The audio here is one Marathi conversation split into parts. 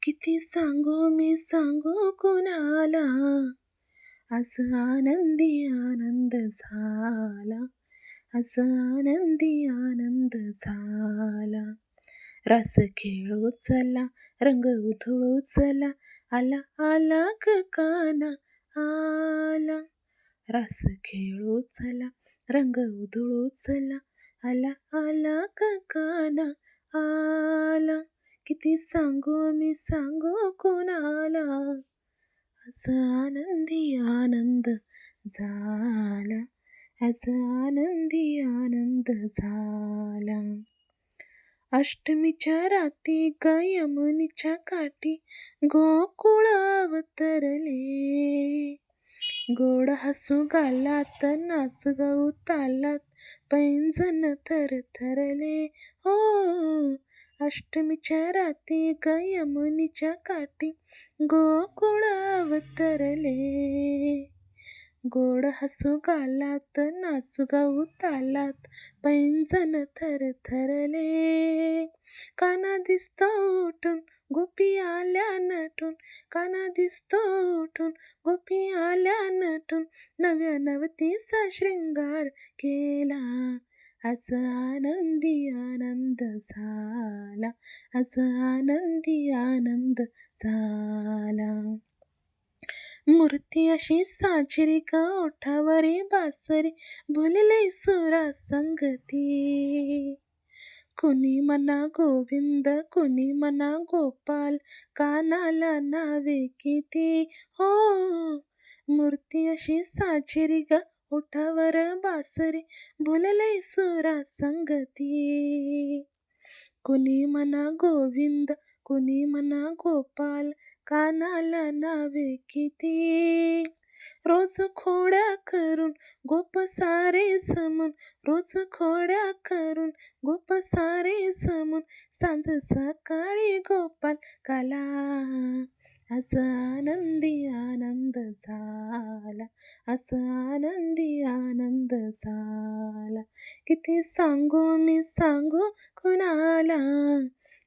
किती सांगू मी सांगू कुणाला, आज आनंदी आनंद झाला, आज आनंदी आनंद झाला. रास खेळू चला, रंग उधळू चला, आला आला ग काना आला. रास खेळू चला, रंग उधळू चला, आला आला ग काना आला. किती सांगू मी सांगू कोणाला, आज आनंदी आनंद झाला, आज आनंदी आनंद झाला. अष्टमीच्या रात्री ग यमुनेच्या काठी गोकुळ अवतरले. गोड हसू गालात नाच गऊ तालात पैंजण थरथरले. हो, अष्टमीच्या रात्री ग यमुनेच्या काठी गोकुळ अवतरले. गोड हसू गालात नाचू गाऊ तालात पैंजण थरथरले. काना दिसतो उठून गोपी आल्या नटून, काना दिसतो उठून गोपी आल्या नटून, नव्या नवतीचा शृंगार केला. आज आनंदी आनंद झाला, आज आनंदी आनंद झाला. मूर्ती अशी साजरी ग ओठावरी बासरी, बोलले सुरा संगती. कुणी म्हणा गोविंद कुणी म्हणा गोपाल, कानाला नावे किती. हो, मूर्ती अशी साजरी ग ओठावर बासरी, बोलले सुरा संगती. कुणी म्हणा गोविंद कुणी म्हणा गोपाल, कानाला नावे किती. रोज खोड्या करून गोप सारे समून, रोज खोड्या करून गोप सारे समून, सांज सकाळी गोपाल काला. आज आनंदी आनंद झाला, आज आनंदी आनंद झाला. किती सांगू मी सांगू कुणाला,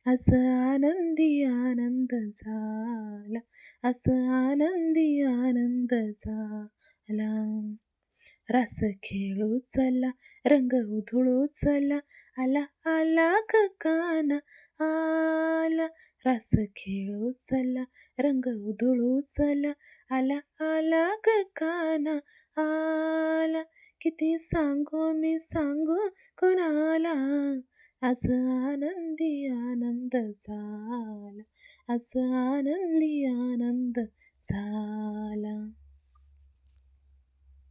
आज आनंदी आनंद झाला, आज आनंदी आनंद झाला. रास खेळू चला, रंग उधळू चला, आला आला ग काना आला. रास खेळू चला, रंग उधळू चला, आला आला ग काना आला. किती सांगू मी सांगू कुणाला, आज आनंदी आनंद झाला, आज आनंदी आनंद झाला.